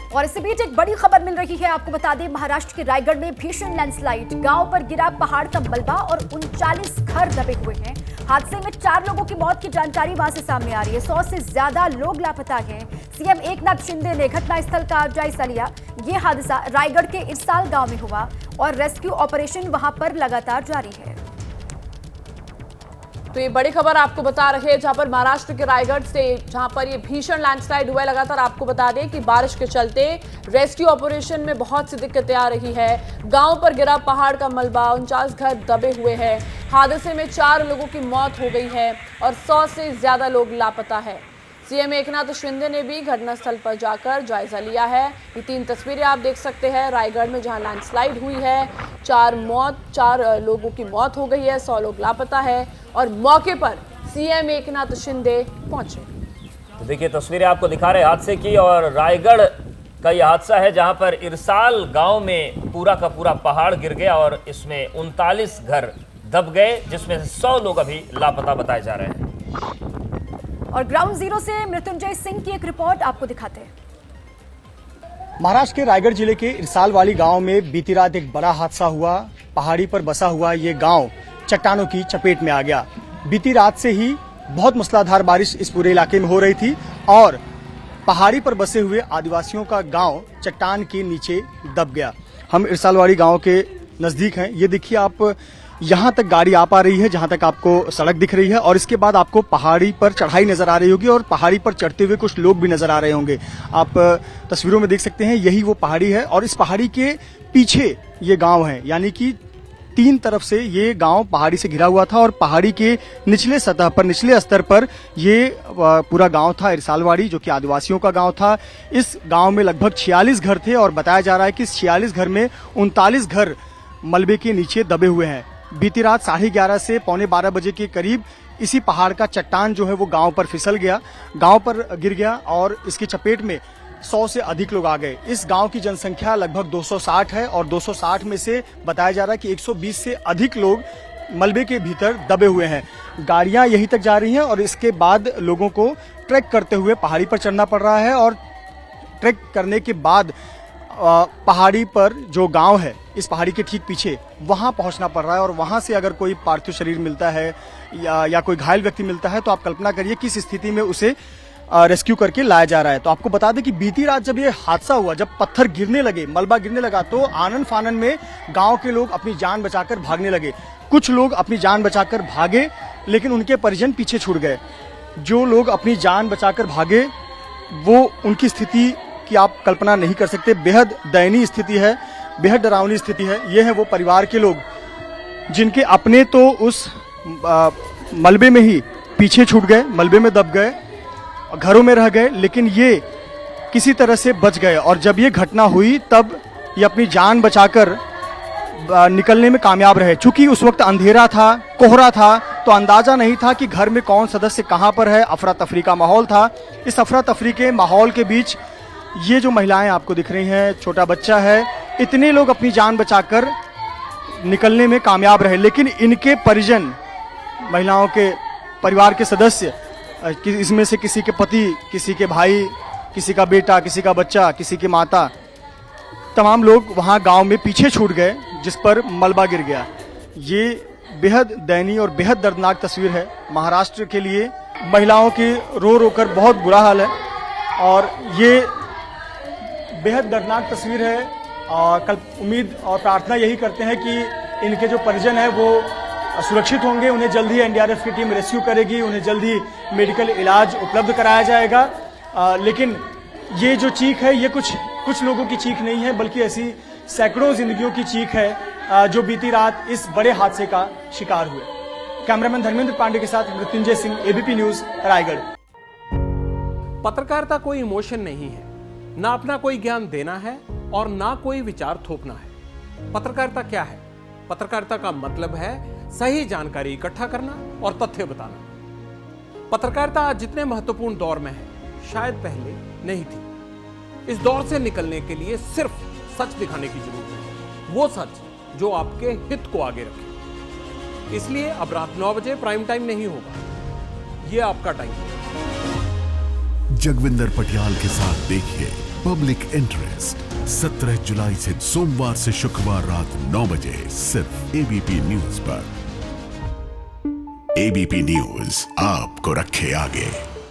और इसी बीच एक बड़ी खबर मिल रही है, आपको बता दें महाराष्ट्र के रायगढ़ में भीषण लैंडस्लाइड, गांव पर गिरा पहाड़ का मलबा और 39 घर दबे हुए हैं। हादसे में 4 लोगों की मौत की जानकारी वहां से सामने आ रही है। 100 से ज्यादा लोग लापता हैं। सीएम एकनाथ शिंदे ने घटनास्थल का जायजा लिया। ये हादसा रायगढ़ के इरसाल गांव में हुआ और रेस्क्यू ऑपरेशन वहां पर लगातार जारी है। तो ये बड़ी खबर आपको बता रहे हैं, जहां पर महाराष्ट्र के रायगढ़ से जहां पर ये भीषण लैंडस्लाइड हुआ है। लगातार आपको बता दें कि बारिश के चलते रेस्क्यू ऑपरेशन में बहुत सी दिक्कतें आ रही है। गांव पर गिरा पहाड़ का मलबा, 49 घर दबे हुए हैं। हादसे में 4 लोगों की मौत हो गई है और 100 से ज्यादा लोग लापता है। सीएम एकनाथ शिंदे ने भी घटनास्थल पर जाकर जायजा लिया है। ये 3 तस्वीरें आप देख सकते हैं रायगढ़ में, जहां लैंडस्लाइड हुई है। 4 लोगों की मौत हो गई है, 100 लोग लापता है और मौके पर सीएम एकनाथ शिंदे पहुंचे। तो देखिए तस्वीरें आपको दिखा रहे हादसे की, और रायगढ़ का यह हादसा है जहां पर इरसाल गांव में पूरा का पूरा पहाड़ गिर गया और इसमें 39 घर दब गए, जिसमें से 100 लोग अभी लापता बताए जा रहे हैं। और ग्राउंड जीरो से मृत्युंजय सिंह की एक रिपोर्ट आपको दिखाते हैं। महाराष्ट्र के रायगढ़ जिले के इरसाल वाली गांव में बीती रात एक बड़ा हादसा हुआ। पहाड़ी पर बसा हुआ ये गांव चट्टानों की चपेट में आ गया। बीती रात से ही बहुत मूसलाधार बारिश इस पूरे इलाके में हो रही थी और पहाड़ी पर बसे हुए आदिवासियों का गांव चट्टान के नीचे दब गया। हम इरसालवाड़ी गांव के नजदीक हैं। ये देखिए, आप यहाँ तक गाड़ी आ पा रही है, जहाँ तक आपको सड़क दिख रही है, और इसके बाद आपको पहाड़ी पर चढ़ाई नजर आ रही होगी और पहाड़ी पर चढ़ते हुए कुछ लोग भी नजर आ रहे होंगे। आप तस्वीरों में देख सकते हैं, यही वो पहाड़ी है और इस पहाड़ी के पीछे ये गांव है। यानी कि 3 तरफ से ये गांव पहाड़ी से घिरा हुआ था और पहाड़ी के निचले सतह पर, निचले स्तर पर ये पूरा गांव था इरसालवाड़ी, जो कि आदिवासियों का गांव था। इस गांव में लगभग 46 घर थे और बताया जा रहा है कि इस 46 घर में 39 घर मलबे के नीचे दबे हुए हैं। बीती रात 11:30 से 11:45 बजे के करीब इसी पहाड़ का चट्टान जो है वो गांव पर फिसल गया, गांव पर गिर गया और इसकी चपेट में 100 से अधिक लोग आ गए। इस गांव की जनसंख्या लगभग 260 है और 260 में से बताया जा रहा है कि 120 से अधिक लोग मलबे के भीतर दबे हुए हैं। गाड़ियां यहीं तक जा रही हैं और इसके बाद लोगों को ट्रैक करते हुए पहाड़ी पर चढ़ना पड़ रहा है और ट्रैक करने के बाद पहाड़ी पर जो गांव है, इस पहाड़ी के ठीक पीछे, वहां पहुंचना पड़ रहा है और वहां से अगर कोई पार्थिव शरीर मिलता है या कोई घायल व्यक्ति मिलता है तो आप कल्पना करिए किस स्थिति में उसे रेस्क्यू करके लाया जा रहा है। तो आपको बता दें कि बीती रात जब ये हादसा हुआ, जब पत्थर गिरने लगे, मलबा गिरने लगा, तो आनन फानन में गांव के लोग अपनी जान बचाकर भागने लगे। कुछ लोग अपनी जान बचाकर भागे लेकिन उनके परिजन पीछे छूट गए। जो लोग अपनी जान बचाकर भागे वो, उनकी स्थिति की आप कल्पना नहीं कर सकते। बेहद दयनीय स्थिति है, बेहद डरावनी स्थिति है। ये है वो परिवार के लोग जिनके अपने तो उस मलबे में ही पीछे छूट गए, मलबे में दब गए, घरों में रह गए, लेकिन ये किसी तरह से बच गए। और जब ये घटना हुई तब ये अपनी जान बचाकर निकलने में कामयाब रहे। चूंकि उस वक्त अंधेरा था, कोहरा था, तो अंदाजा नहीं था कि घर में कौन सदस्य कहां पर है। अफरा तफरी का माहौल था। इस अफरा तफरी के माहौल के बीच ये जो महिलाएं आपको दिख रही हैं, छोटा बच्चा है, इतने लोग अपनी जान बचाकर निकलने में कामयाब रहे। लेकिन इनके परिजन, महिलाओं के परिवार के सदस्य, इसमें से किसी के पति, किसी के भाई, किसी का बेटा, किसी का बच्चा, किसी की माता, तमाम लोग वहां गांव में पीछे छूट गए, जिस पर मलबा गिर गया। ये बेहद दयनीय और बेहद दर्दनाक तस्वीर है महाराष्ट्र के लिए। महिलाओं की रो रो कर बहुत बुरा हाल है और ये बेहद दर्दनाक तस्वीर है। और कल उम्मीद और प्रार्थना यही करते हैं कि इनके जो परिजन हैं वो सुरक्षित होंगे, उन्हें जल्द ही एनडीआरएफ की टीम रेस्क्यू करेगी, उन्हें जल्द ही मेडिकल इलाज उपलब्ध कराया जाएगा। लेकिन ये जो चीख है, ये कुछ लोगों की चीख नहीं है, बल्कि ऐसी सैकड़ों जिंदगियों की चीख है जो बीती रात इस बड़े हादसे का शिकार हुए। कैमरामैन धर्मेंद्र पांडे के साथ मृत्युंजय सिंह, एबीपी न्यूज, रायगढ़। पत्रकारिता कोई इमोशन नहीं है, ना अपना कोई ज्ञान देना है और ना कोई विचार थोपना है। पत्रकारिता क्या है? पत्रकारिता का मतलब है सही जानकारी इकट्ठा करना और तथ्य बताना। पत्रकारिता आज जितने महत्वपूर्ण दौर में है, शायद पहले नहीं थी। इस दौर से निकलने के लिए सिर्फ सच दिखाने की जरूरत है, वो सच जो आपके हित को आगे रखे। इसलिए अब रात 9 बजे प्राइम टाइम नहीं होगा, ये आपका टाइम है। जगविंदर पटियाल के साथ देखिए पब्लिक इंटरेस्ट 17 जुलाई से सोमवार से शुक्रवार रात 9 बजे सिर्फ एबीपी न्यूज पर। एबीपी न्यूज आपको रखे आगे।